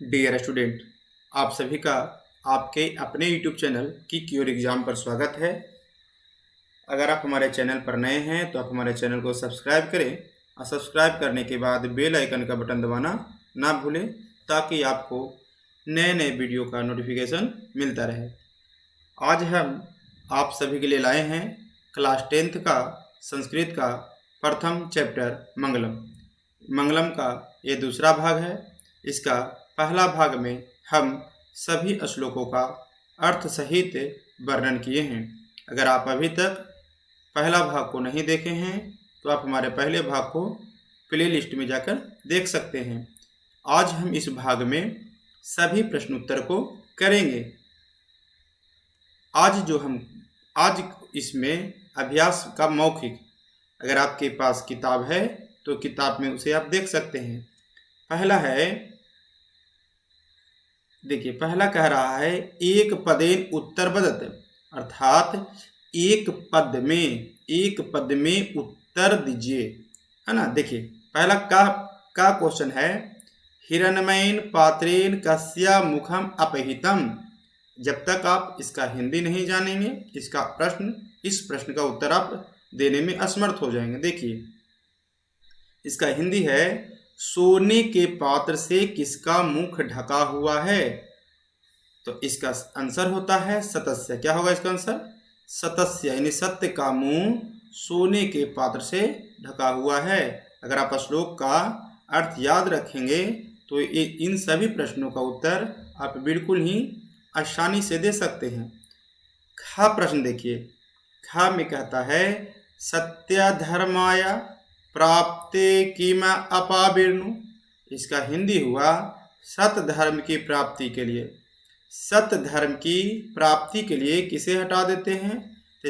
Dear student, आप सभी का आपके अपने यूट्यूब चैनल की क्यूर एग्ज़ाम पर स्वागत है। अगर आप हमारे चैनल पर नए हैं तो आप हमारे चैनल को सब्सक्राइब करें और सब्सक्राइब करने के बाद बेल आइकन का बटन दबाना ना भूलें ताकि आपको नए नए वीडियो का नोटिफिकेशन मिलता रहे। आज हम आप सभी के लिए लाए हैं क्लास 10th का संस्कृत का प्रथम चैप्टर मंगलम का ये दूसरा भाग है। इसका पहला भाग में हम सभी श्लोकों का अर्थ सहित वर्णन किए हैं। अगर आप अभी तक पहला भाग को नहीं देखे हैं तो आप हमारे पहले भाग को प्लेलिस्ट में जाकर देख सकते हैं। आज हम इस भाग में सभी प्रश्न उत्तर को करेंगे। आज इसमें अभ्यास का मौखिक, अगर आपके पास किताब है तो किताब में उसे आप देख सकते हैं। पहला है, देखिए पहला कह रहा है एक पदेन उत्तर बदत, अर्थात एक पद में उत्तर दीजिए, है ना। देखिए पहला का क्वेश्चन है हिरण्मयेन पात्रेन कस्य मुखम अपहितम। जब तक आप इसका हिंदी नहीं जानेंगे इस प्रश्न का उत्तर आप देने में असमर्थ हो जाएंगे। देखिए इसका हिंदी है सोने के पात्र से किसका मुख ढका हुआ है। तो इसका आंसर होता है सतस्य। क्या होगा इसका आंसर? सतस्य, यानी सत्य का मुंह सोने के पात्र से ढका हुआ है। अगर आप श्लोक का अर्थ याद रखेंगे तो इन सभी प्रश्नों का उत्तर आप बिल्कुल ही आसानी से दे सकते हैं। ख प्रश्न देखिए, ख में कहता है सत्य धर्माय प्राप्ते किमा अपाविर्णु। इसका हिंदी हुआ सत्य धर्म की प्राप्ति के लिए, सत्य धर्म की प्राप्ति के लिए किसे हटा देते हैं। तो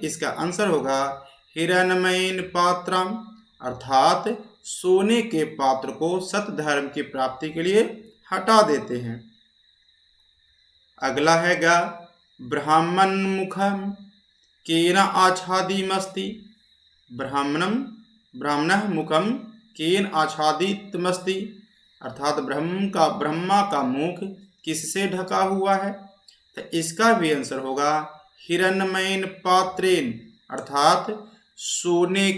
इसका आंसर होगा हिरण्मयेन पात्रम, अर्थात सोने के पात्र को सत्य धर्म की प्राप्ति के लिए हटा देते हैं। अगला है गा ब्राह्मण मुखम केन आच्छादितमस्ति। ब्राह्मण मुखम केन आच्छादितमस्ति, अर्थात ब्रह्मा का मुख किससे ढका हुआ है। तो इसका भी आंसर होगा हिरण्मयेन पात्रेन, अर्थात सोने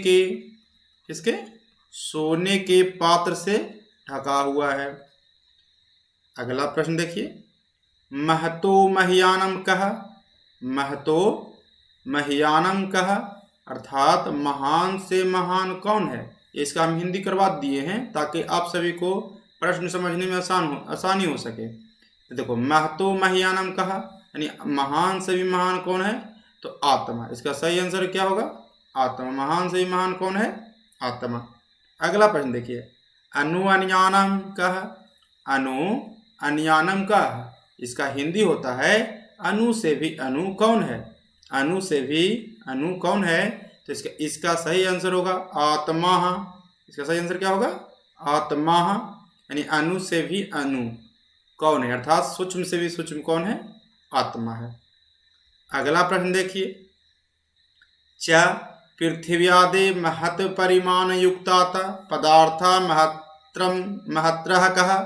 के पात्र से ढका हुआ है। अगला प्रश्न देखिए महतो मह्यानम कह, अर्थात महान से महान कौन है। इसका हम हिंदी करवा दिए हैं ताकि आप सभी को प्रश्न समझने में आसानी हो सके। तो देखो महतो मह्यानम कहा, यानी महान से भी महान कौन है। तो आत्मा। इसका सही आंसर क्या होगा? आत्मा। महान से भी महान कौन है? आत्मा। अगला प्रश्न देखिए अनुअन्यानम कह, इसका हिंदी होता है अनु से भी अनु कौन है। अनु से भी अनु कौन है। तो इसका सही आंसर होगा आत्मा। इसका सही आंसर क्या होगा? आत्मा, यानी अनु से भी अनु कौन है, अर्थात सूक्ष्म से भी सूक्ष्म कौन है? आत्मा है। अगला प्रश्न देखिए च पृथिव्यादे महत् परिमाण युक्ताता पदार्था महत्रः कः।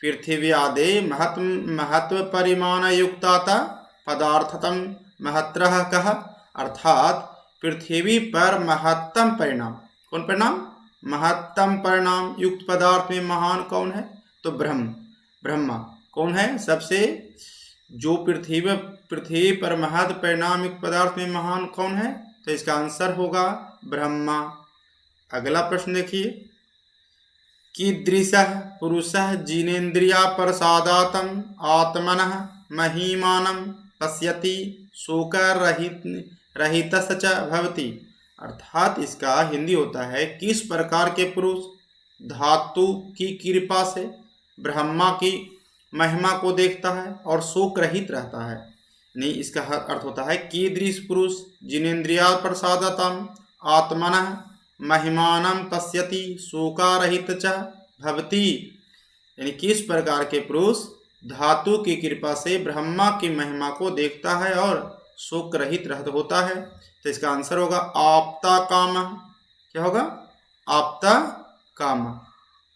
पृथिव्यादे महत्व परिमाण युक्ताता पदार्थतम महत्रः कः, अर्थात पृथ्वी पर महत्तम परिणाम, कौन परिणाम? महत्तम परिणाम युक्त पदार्थ में महान कौन है। तो ब्रह्मा कौन है सबसे, जो पृथ्वी पर महत्व परिणाम युक्त पदार्थ में महान कौन है। तो इसका आंसर होगा ब्रह्मा। अगला प्रश्न देखिए कीदृशः पुरुषः जिनेन्द्रिया प्रसादातम आत्मनः महिमानं पश्यति शोकरहितस्य च भवति, अर्थात इसका हिंदी होता है किस प्रकार के पुरुष धातु की कृपा से ब्रह्मा की महिमा को देखता है और शोक रहित रहता है। नहीं, इसका अर्थ होता है कीदृश पुरुष जिनेन्द्रिया प्रसादतम आत्मनः महिमानं पश्यति शोकारहित च भवति, यानी किस प्रकार के पुरुष धातु की कृपा से ब्रह्मा की महिमा को देखता है और शोक रहित होता है। तो इसका आंसर होगा आप्ता काम। क्या होगा? आप्ता काम।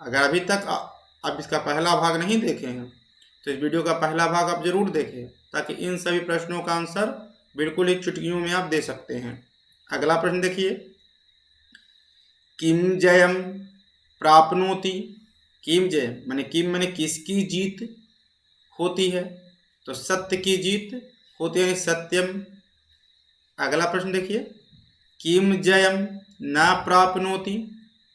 अगर अभी तक आप इसका पहला भाग नहीं देखे हैं तो इस वीडियो का पहला भाग आप जरूर देखें, ताकि इन सभी प्रश्नों का आंसर बिल्कुल ही चुटकियों में आप दे सकते हैं। अगला प्रश्न देखिए, किम जयम प्राप्नोति। किम जयम माने किसकी जीत होती है, तो सत्य की जीत होती है, सत्यम। अगला प्रश्न देखिए, किम जयम न प्राप्नोति।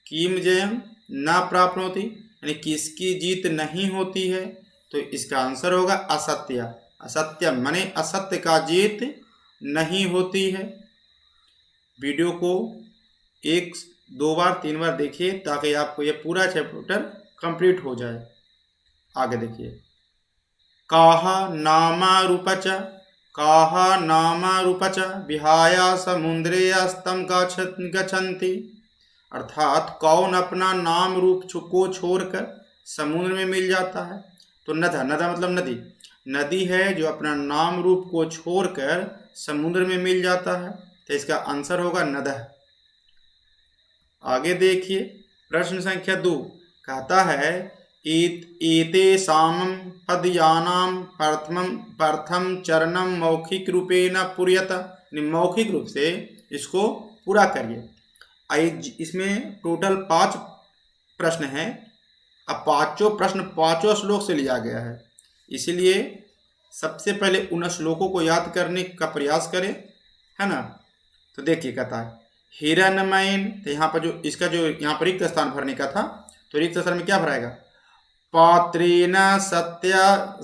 किम जयम न प्राप्नोति यानी किसकी जीत नहीं होती है, तो इसका आंसर होगा असत्य। असत्यम माने असत्य का जीत नहीं होती है। वीडियो को 1, 2 बार 3 बार देखिए ताकि आपको यह पूरा चैप्टर कंप्लीट हो जाए। आगे देखिए, काहा नामारूपच। काहा नामारूपच विहाया समुद्रे अस्तम गच्छन्ति। अर्थात कौन अपना नाम रूप को छोड़कर समुद्र में मिल जाता है, तो नदा। नदा मतलब नदी। नदी है जो अपना नाम रूप को छोड़कर समुद्र में मिल जाता है, तो इसका आंसर होगा नदः। आगे देखिए, प्रश्न संख्या 2 कहता है, एतेषां पदयानां प्रथम चरणम मौखिक रूपेण पूर्यत। मौखिक रूप से इसको पूरा करिए। इसमें टोटल 5 प्रश्न हैं। अब पांचों प्रश्न 5 श्लोक से लिया गया है, इसीलिए सबसे पहले उन श्लोकों को याद करने का प्रयास करें, है ना। तो देखिए, कहता है हिरण्मयेन, तो यहाँ पर जो इसका जो यहाँ पर रिक्त स्थान भरने का था, तो रिक्त स्थान में क्या भराएगा, पात्रेण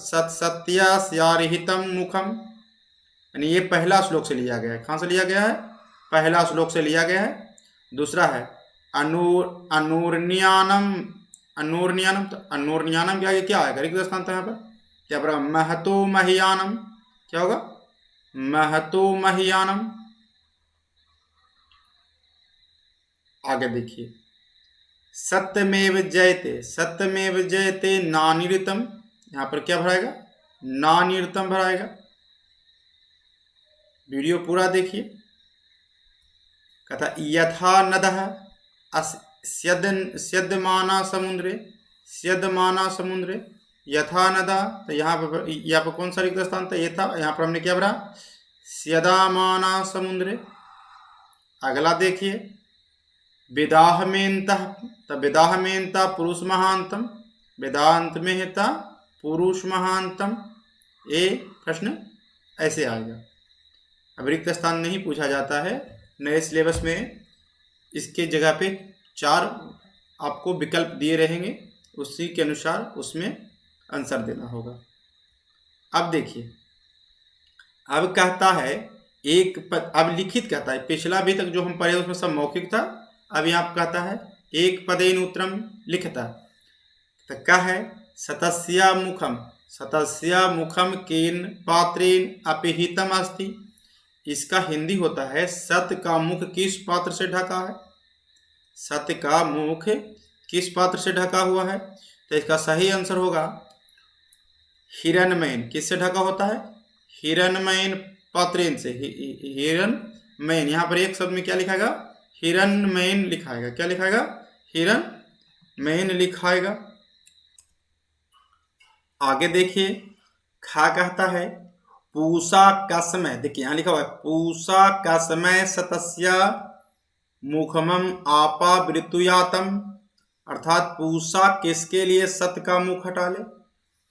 सत्यास्यारिहितं मुखम। यानी ये पहला श्लोक से लिया गया है। कहाँ से लिया गया है, पहला श्लोक से लिया गया है। दूसरा है अनुर्न्यानम। तो अनुर्न्यानम के आगे क्या आएगा, रिक्त स्थान था यहाँ पर, क्या पर महतो महियानम। क्या होगा, महतो महियानम। आगे देखिए, सत्यमेव जयते। सत्यमेव जयते नानिरतम, यहाँ पर क्या भराएगा, नानिरतम भराएगा। वीडियो पूरा देखिए। कहता यथा नदः स्यद्यमाना समुद्रे। स्यद्यमाना समुद्रे यथा नदा, तो यहाँ पर कौन सा रिक्त स्थान था, ये था। यहाँ पर हमने क्या भरा, स्यदामाना समुद्रे। अगला देखिए, वेदाहमेन्तः। तो वेदाहमेन्ता पुरुष महांतम। वेदांत में हेता पुरुष महांतम। ये प्रश्न ऐसे आएगा। अब रिक्त स्थान नहीं पूछा जाता है नए सिलेबस में, इसके जगह पे 4 आपको विकल्प दिए रहेंगे, उसी के अनुसार उसमें आंसर देना होगा। अब देखिए, अब कहता है अब लिखित कहता है, पिछला भी तक जो हम पढ़े उसमें सब मौखिक था। अब यहाँ कहता है एक पदेन उत्तरम लिखता, तो क्या है, सतस्या मुखम। सतस्या मुखम केन पात्रेन अपिहितम अस्ति। इसका हिंदी होता है, सत्य का मुख किस पात्र से ढका है। सत्य का मुख किस पात्र से ढका हुआ है, तो इसका सही आंसर होगा हिरण्मयेन। किससे ढका होता है, हिरण्मयेन पात्रेन से। हिरण्मयेन, यहाँ पर एक शब्द में क्या लिखाएगा, हिरण्मयेन लिखाएगा। क्या लिखाएगा, हिरण्मयेन लिखाएगा। आगे देखिए, खा कहता है पूषा कसमय। देखिए यहाँ लिखा हुआ है पूषा कसमय सतस्य मुखमम आपा वृतुयातम। अर्थात पूषा किसके लिए सत्य का मुख हटा ले,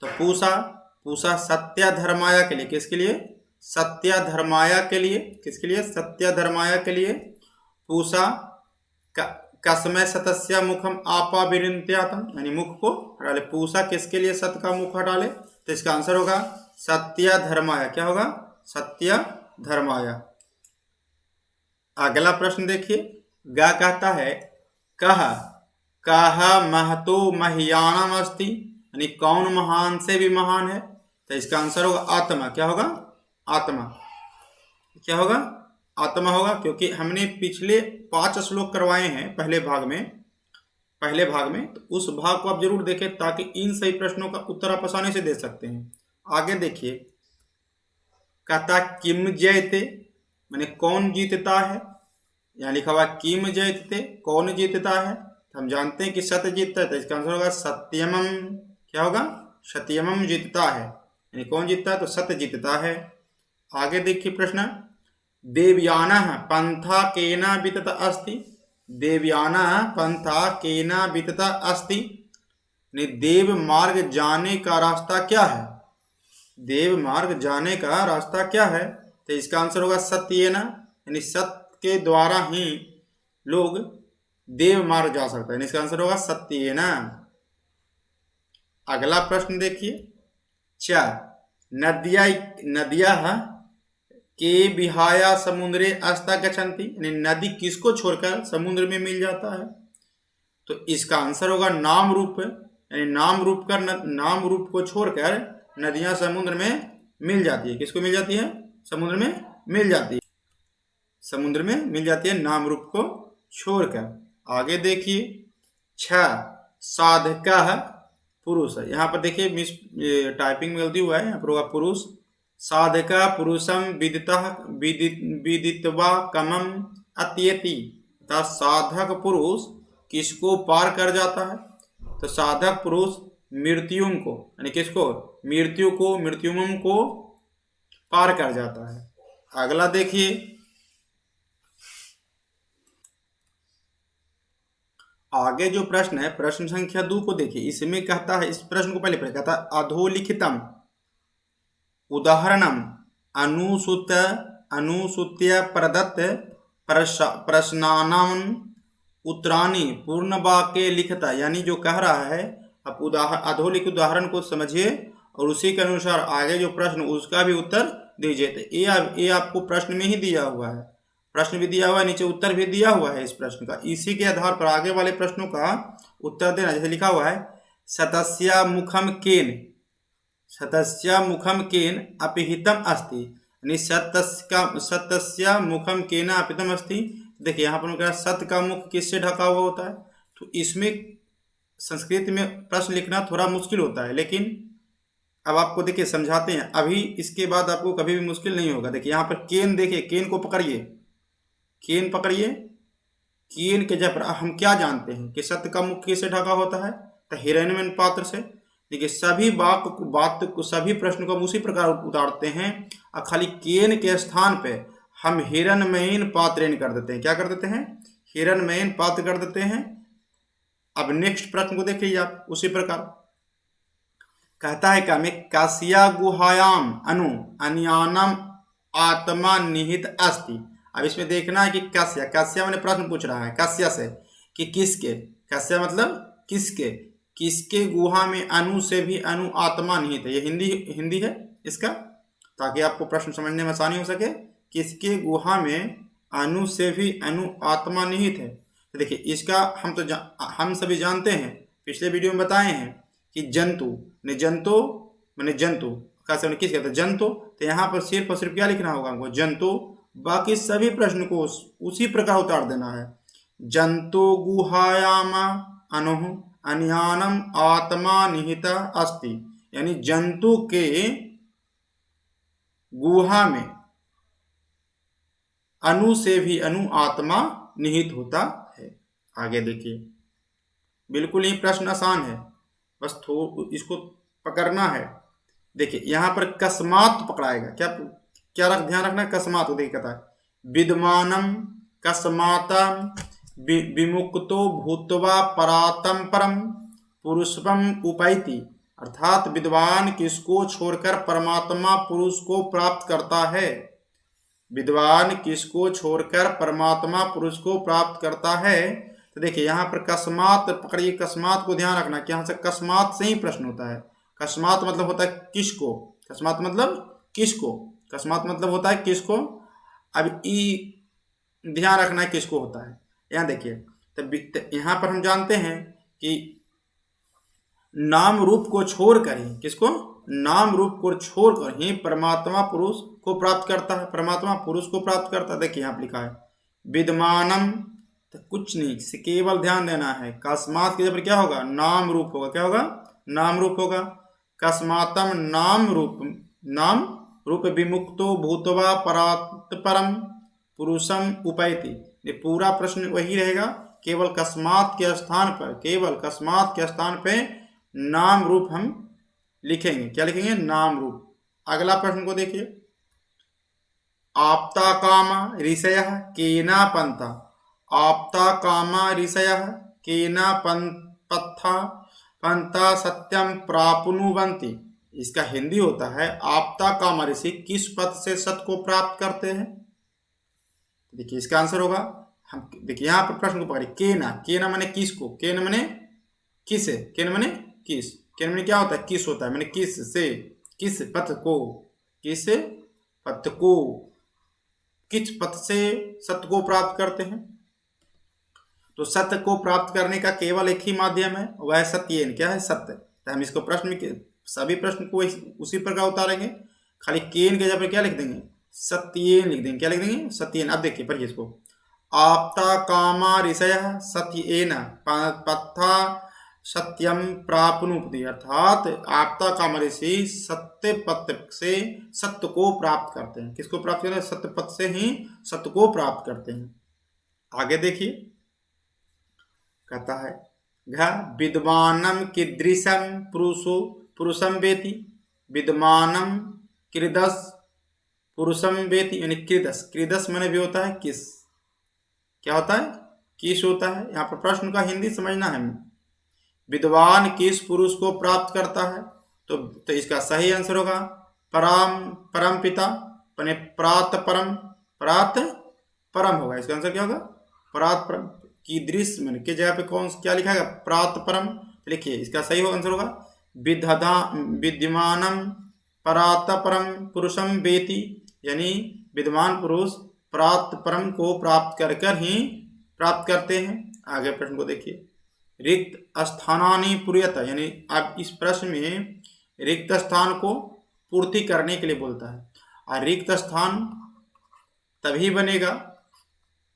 तो पूषा सत्य धर्माया के लिए। किसके लिए, सत्य धर्माया के लिए। किसके लिए, सत्य धर्माया के लिए। पूषा कसमय सतस्य मुखम आपा विरिंत्यातम, यानी मुख को हटा ले। पूषा किसके लिए सत्य का मुख हटा ले, तो इसका आंसर होगा सत्य धर्माया। क्या होगा, सत्य धर्माया। अगला प्रश्न देखिए, गा कहता है कह महतो महियानम अस्ति। यानी कौन महान से भी महान है, तो इसका आंसर होगा आत्मा। क्या होगा, आत्मा। क्या होगा, आत्मा होगा, क्योंकि हमने पिछले 5 श्लोक करवाए हैं पहले भाग में, तो उस भाग को आप जरूर देखें ताकि इन सही प्रश्नों का उत्तर आप आसानी से दे सकते हैं। आगे देखिए, कहता किम जयते, माने कौन जीतता है। यहाँ लिखा हुआ किम जयते, कौन जीतता है, हम जानते हैं कि सत्य जीतता है, तो इसका आंसर होगा सत्यमम। क्या होगा? सत्यमम जीतता है, यानी कौन जीतता है? तो सत्य जीतता है। आगे देखिए प्रश्न, देवयानः पंथा केन वितत अस्ति। देवयानः पंथा केन वितत अस्ति, देव मार्ग जाने का रास्ता क्या है? देव मार्ग जाने का रास्ता क्या है? तो इसका आंसर होगा सत्येन, यानी सत्य के द्वारा ही लोग देव मार्ग जा सकते हैं। इसका आंसर होगा सत्येन। अगला प्रश्न देखिए, च नदियाः के विहाय समुद्रे अस्ता गच्छन्ति, यानी नदी किसको छोड़कर समुद्र में मिल जाता है? तो इसका आंसर होगा नाम रूप, यानी नाम रूप को छोड़कर नदियां समुद्र में मिल जाती है। किसको मिल जाती है? समुद्र में मिल जाती है, समुद्र में मिल जाती है नाम रूप को छोड़कर। आगे देखिए, 6 साधकः पुरुष है। यहाँ पर देखिए मिस टाइपिंग में गलती हुआ है, यहाँ पर होगा पुरुष। साधका पुरुषम विदित्वा कमम अत्येति, तथा साधक पुरुष किसको पार कर जाता है? तो साधक पुरुष मृत्युम को, यानी किसको? मृत्युम को पार कर जाता है। अगला देखिए, आगे जो प्रश्न है प्रश्न संख्या 2 को देखिए। इसमें कहता है, इस प्रश्न को पहले कहता है अधोलिखितम उदाहरणम अनुसूत्य प्रदत्त प्रश्नानाम उत्तराणि पूर्ण वाक्य लिखता, यानी जो कह रहा है आप अधोलिखित उदाहरण को समझिए और उसी के अनुसार आगे जो प्रश्न उसका भी उत्तर दीजिए। तो ये आपको प्रश्न में ही दिया हुआ है, प्रश्न भी दिया हुआ है, नीचे उत्तर भी दिया हुआ है इस प्रश्न का। इसी के आधार पर आगे वाले प्रश्नों का उत्तर देना। जैसे लिखा हुआ है सतस्य मुखम केन अपिहितम अस्ति, यानी सतस्य मुखम केन अपिहितम अस्ति। देखिए यहाँ पर क्या, सत्य का मुख किससे ढका हुआ होता है? तो इसमें संस्कृत में प्रश्न लिखना थोड़ा मुश्किल होता है, लेकिन अब आपको देखिए समझाते हैं। अभी इसके बाद आपको कभी भी मुश्किल नहीं होगा। देखिए यहाँ पर केन, देखिए केन को पकड़िए, केन पकड़िए। केन के जब हम क्या जानते हैं कि सत्य का मुख किससे ढका होता है? तो हिरण्मयी पात्र से। देखिए सभी सभी प्रश्न को हम उसी प्रकार उतारते हैं, और खाली केन के स्थान पे हम हिरण्मयी पात्रेण कर देते हैं। क्या कर देते हैं? हिरण्मयी पात्र कर देते हैं। अब नेक्स्ट प्रश्न को देख लीजिए आप, उसी प्रकार कहता है क्या, में काशिया गुहायाम अन्यानम आत्मा निहित अस्ति। अब इसमें देखना है कि काश्या मैंने प्रश्न पूछ रहा है काश्या से कि किसके, काश्या मतलब किसके गुहा में अनु से भी अनु आत्मा निहित है। ये हिंदी है इसका, ताकि आपको प्रश्न समझने में आसानी हो सके। किसके गुहा में अनु से भी अनु आत्मा निहित है? तो देखिए इसका हम सभी जानते हैं, पिछले वीडियो में बताए हैं कि जंतु मैंने जंतु कैसे किस कहते हैं? जंतु। तो यहाँ पर सिर्फ और सिर्फ क्या लिखना होगा हमको? जंतु। बाकी सभी प्रश्न को उसी प्रकार उतार देना है। जंतु गुहायाम अनुः अन्यानम आत्मा निहित अस्ति, यानी जंतु के गुहा में अनु से भी अनु आत्मा निहित होता है। आगे देखिए, बिल्कुल ही प्रश्न आसान है, बस इसको पकड़ना है। देखिए यहाँ पर कस्मात पकड़ाएगा, क्या ध्यान रखना है? कस्मात को देखिए, कहता है विद्वानम कस्मातम विमुक्तो भूत्वा परातम परम पुरुषम उपैति, अर्थात विद्वान किसको छोड़कर परमात्मा पुरुष को प्राप्त करता है? विद्वान किसको छोड़कर परमात्मा पुरुष को प्राप्त करता है? तो देखिए यहाँ पर कस्मात पकड़िए, कस्मात को ध्यान रखना कि यहाँ से कस्मात से ही प्रश्न होता है। कस्मात मतलब होता है किसको, कस्मात मतलब किसको, कस्मात मतलब होता है किसको। अब ध्यान रखना है किसको होता है। यहाँ देखिए, तब यहाँ पर हम जानते हैं कि नाम रूप को छोड़कर ही, किसको? नाम रूप को छोड़कर ही परमात्मा पुरुष को प्राप्त करता है, परमात्मा पुरुष को प्राप्त करता है। देखिए यहाँ लिखा है विद्वानम, तो कुछ नहीं, केवल ध्यान देना है। कस्मात के जब क्या होगा? नाम रूप होगा। क्या होगा? नाम रूप होगा। कस्मातम नाम रूप विमुक्तो भूतवा परात परम पुरुषम उपैति। ये पूरा प्रश्न वही रहेगा केवल कस्मात के स्थान पे नाम रूप हम लिखेंगे। क्या लिखेंगे? नाम रूप। अगला प्रश्न को देखिए, आप्ता कामा ऋषयः केना पंथा। आप्ता कामा ऋषयः केना पंथा सत्यम प्राप्नुवन्ति। इसका हिंदी होता है, आप्ता कामा ऋषि किस पथ से सत्य को प्राप्त करते हैं। देखिए इसका आंसर होगा, हम देखिए यहाँ पर प्रश्न को पकड़िए, केना माने किसको, केना माने किसे, केना माने किस, केना माने क्या होता है? किस होता है, माने किस से, किस पथ को, किस पथ को, किस पथ से सत्य को प्राप्त करते हैं। तो सत्य को प्राप्त करने का केवल एक ही माध्यम है, वह सत्येन। क्या है? सत्य। तो हम इसको प्रश्न में सभी प्रश्न को उसी प्रकार उतारेंगे, खाली केन के जगह पर क्या लिख देंगे? सत्येन लिख देंगे। क्या लिख देंगे? सत्येन। अब देखिए पढ़िए इसको, आप्ता कामा ऋषयः सत्येन पथा सत्यम प्राप्नुवन्ति। अर्थात आप्ता कामा ऋषि सत्य पथ से सत्य को प्राप्त करते हैं। किसको प्राप्त करते हैं? सत्य पथ से ही सत्य को प्राप्त करते हैं। आगे देखिए, कहता है विद्वानम कीदृशम पुरुषम वेति। विद्वानम कीदृश पुरुषम वेति, यानी कीदृश माने भी होता है किस। क्या होता है? किस होता है। यहाँ पर प्रश्न का हिंदी समझना है। विद्वान किस पुरुष को प्राप्त करता है? तो इसका सही आंसर होगा परम पिता, यानी प्रात परम होगा। इसका आंसर क्या होगा? प्रात परम। कीदृश मैंने के जगह पे क्या लिखा है? प्रात परम। लिखिए इसका सही आंसर होगा विद्यमानम परात परम पुरुषम वेति, यानी विद्वान पुरुष प्रात परम को प्राप्त कर ही प्राप्त करते हैं। आगे प्रश्न को देखिए, रिक्त स्थानानि पूर्यत, यानी अब इस प्रश्न में रिक्त स्थान को पूर्ति करने के लिए बोलता है। और रिक्त स्थान तभी बनेगा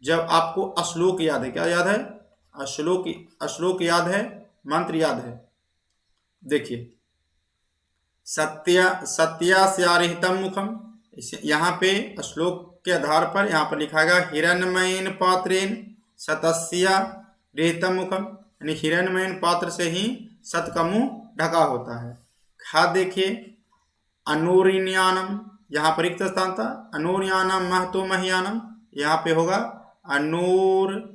जब आपको श्लोक याद है। क्या याद है? श्लोक याद है, मंत्र याद है। देखिए, सत्यास्यारिहितं मुखम, यहाँ पे श्लोक के आधार पर यहाँ पर लिखा गया हिरण्मयेन पात्रेण सतस्य रिहितं मुखम, यानी हिरण्मयेन पात्र से ही सत का मुंह ढका होता है। खा देखिए, अनूर्यानम, यहाँ पर रिक्त स्थान था, अनूर्यानम महतो मह्यानम, यहाँ पे होगा अनूर्नियानम।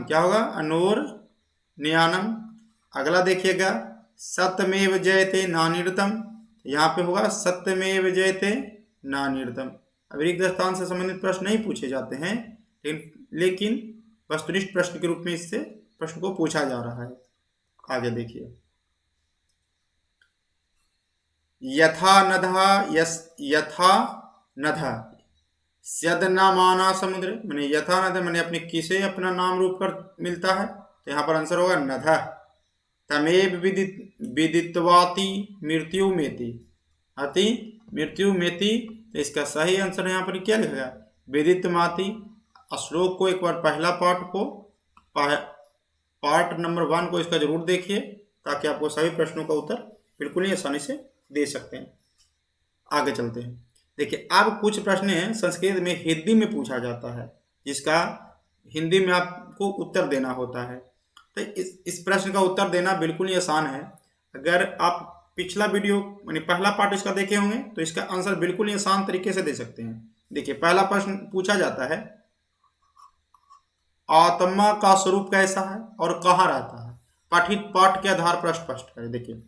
क्या होगा? अनूर्नियानम। अगला देखिएगा, सत्यमेव जयते नानिर्तम, यहाँ पे होगा सत्यमेव जयते नानिर्तम। अब रिक्त स्थान से संबंधित प्रश्न नहीं पूछे जाते हैं, लेकिन वस्तुनिष्ठ प्रश्न के रूप में इससे प्रश्न को पूछा जा रहा है। आगे देखिए, यथा नधा स्यद नामाना समुद्र, मैंने यथा नद मैंने अपने किसे अपना नाम रूप कर मिलता है। तो यहाँ पर आंसर होगा नधा। तमेव विदित्वाति मृत्यु मेति, अति मृत्यु मेति। तो इसका सही आंसर यहाँ पर क्या लिखेगा? विदित्वाति। श्लोक को एक बार पहला पार्ट नंबर 1 को इसका जरूर देखिए, ताकि आपको सभी प्रश्नों का उत्तर बिल्कुल ही आसानी से दे सकते हैं। आगे चलते हैं। देखिए, अब कुछ प्रश्न संस्कृत में हिंदी में पूछा जाता है, जिसका हिंदी में आपको उत्तर देना होता है। तो इस प्रश्न का उत्तर देना बिल्कुल ही आसान है। अगर आप पिछला वीडियो यानी पहला पार्ट इसका देखे होंगे तो इसका आंसर बिल्कुल ही आसान तरीके से दे सकते हैं। देखिए, पहला प्रश्न पूछा जाता है, आत्मा का स्वरूप कैसा है और कहाँ रहता है? पठित पाठ के आधार पर स्पष्ट करें। देखिए,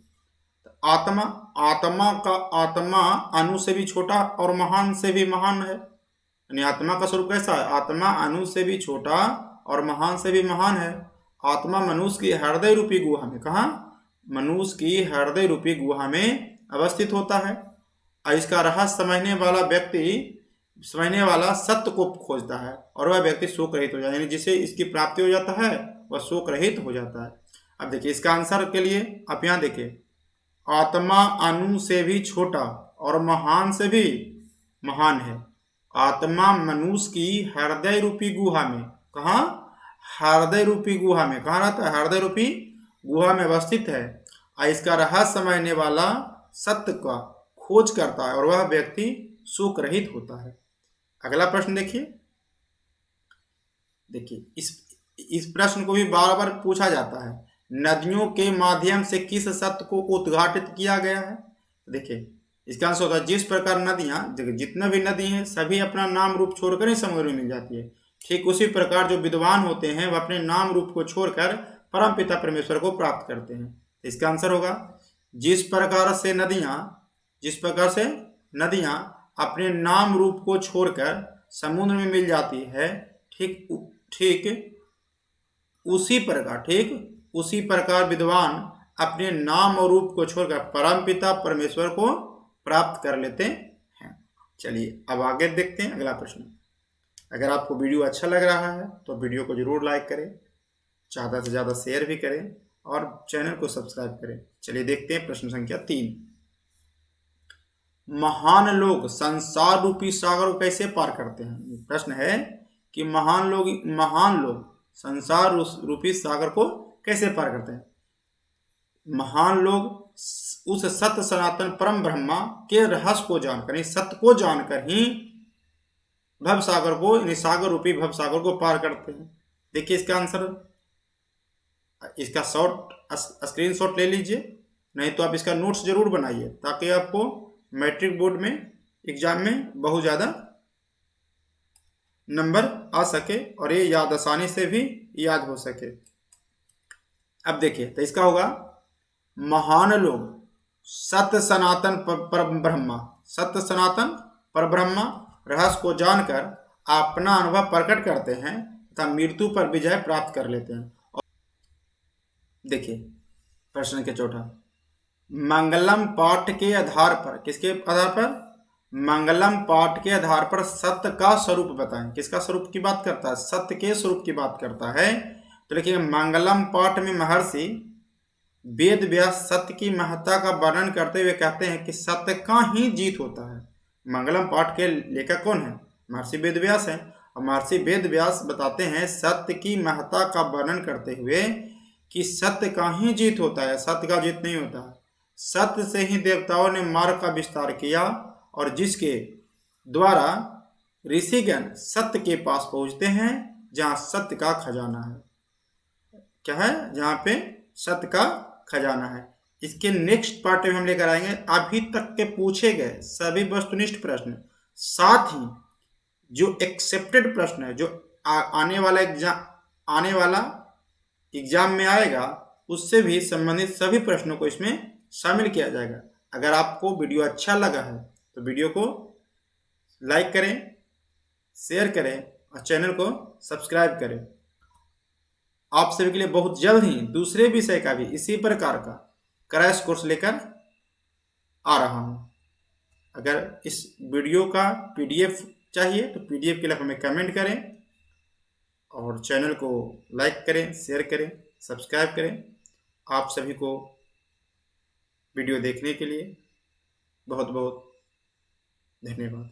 आत्मा अणु से भी छोटा और महान से भी महान है। यानी आत्मा का स्वरूप कैसा है? आत्मा अणु से भी छोटा और महान से भी महान है। आत्मा मनुष्य की हृदय रूपी गुहा में, कहाँ? मनुष्य की हृदय रूपी गुहा में अवस्थित होता है। और इसका रहस्य समझने वाला सत्य को खोजता है, और वह व्यक्ति शोक रहित हो जाता है। यानी जिसे इसकी प्राप्ति हो जाता है वह शोक रहित हो जाता है। अब देखिए, इसका आंसर के लिए आप यहाँ देखिए, आत्मा अणु से भी छोटा और महान से भी महान है। आत्मा मनुष्य की हृदय रूपी गुहा में, कहाँ? हृदय रूपी गुहा में। कहाँ रहता है? हृदय रूपी गुहा में अवस्थित है। और इसका रहस्य समझने वाला सत्य का खोज करता है, और वह व्यक्ति शोक रहित होता है। अगला प्रश्न देखिए। इस प्रश्न को भी बार बार पूछा जाता है, नदियों के माध्यम से किस सत्य को उद्घाटित किया गया है। देखिए इसका आंसर होगा जिस प्रकार नदियां, जितने भी नदी हैं सभी अपना नाम रूप छोड़कर ही समुद्र में मिल जाती है, ठीक उसी प्रकार जो विद्वान होते हैं वह अपने नाम रूप को छोड़कर परमपिता परमेश्वर को प्राप्त करते हैं। इसका आंसर होगा जिस प्रकार से नदियां अपने नाम रूप को छोड़कर समुद्र में मिल जाती है, ठीक उसी प्रकार विद्वान अपने नाम और रूप को छोड़कर परमपिता परमेश्वर को प्राप्त कर लेते हैं। चलिए अब आगे देखते हैं अगला प्रश्न। अगर आपको वीडियो अच्छा लग रहा है तो वीडियो को जरूर लाइक करें, ज़्यादा से ज़्यादा शेयर भी करें और चैनल को सब्सक्राइब करें। चलिए देखते हैं प्रश्न संख्या 3। महान लोग संसार रूपी सागर को कैसे पार करते हैं। प्रश्न है कि महान लोग संसार रूपी सागर को कैसे पार करते हैं। महान लोग उस सत्य सनातन परम ब्रह्मा के रहस्य को जानकर, सत्य को जानकर ही भव सागर को, सागर रूपी भव सागर को पार करते हैं। देखिए इसका आंसर, इसका स्क्रीनशॉट ले लीजिए, नहीं तो आप इसका नोट्स जरूर बनाइए ताकि आपको मैट्रिक बोर्ड में एग्जाम में बहुत ज़्यादा नंबर आ सके और ये याद आसानी से भी याद हो सके। अब देखिए तो इसका होगा महान लोग सत्य सनातन परब्रह्मा रहस्य को जानकर अपना अनुभव प्रकट करते हैं तथा मृत्यु पर विजय प्राप्त कर लेते हैं। देखिए प्रश्न के चौथा, मंगलम पाठ के आधार पर, किसके आधार पर, मंगलम पाठ के आधार पर सत्य का स्वरूप बताएं। किसका स्वरूप की बात करता है, सत्य के स्वरूप की बात करता है। तो देखिए मंगलम पाठ में महर्षि वेद व्यास सत्य की महत्ता का वर्णन करते हुए कहते हैं कि सत्य का ही जीत होता है। मंगलम पाठ के लेखक कौन है, महर्षि वेद व्यास है। और महर्षि वेद व्यास बताते हैं सत्य की महत्ता का वर्णन करते हुए कि सत्य का ही जीत होता है, सत्य का जीत नहीं होता है। सत्य से ही देवताओं ने मार्ग का विस्तार किया और जिसके द्वारा ऋषिगण सत्य के पास पहुंचते हैं जहां सत्य का खजाना है। क्या है, जहां पे सत्य का खजाना है। इसके नेक्स्ट पार्ट में हम लेकर आएंगे अभी तक के पूछे गए सभी वस्तुनिष्ठ प्रश्न, साथ ही जो एक्सेप्टेड प्रश्न है, जो आने वाला एग्जाम में आएगा उससे भी संबंधित सभी प्रश्नों को इसमें शामिल किया जाएगा। अगर आपको वीडियो अच्छा लगा है तो वीडियो को लाइक करें, शेयर करें और चैनल को सब्सक्राइब करें। आप सभी के लिए बहुत जल्द ही दूसरे विषय का भी इसी प्रकार का क्रैश कोर्स लेकर आ रहा हूं। अगर इस वीडियो का PDF चाहिए तो PDF के लिए हमें कमेंट करें और चैनल को लाइक करें, शेयर करें, सब्सक्राइब करें। आप सभी को वीडियो देखने के लिए बहुत बहुत धन्यवाद।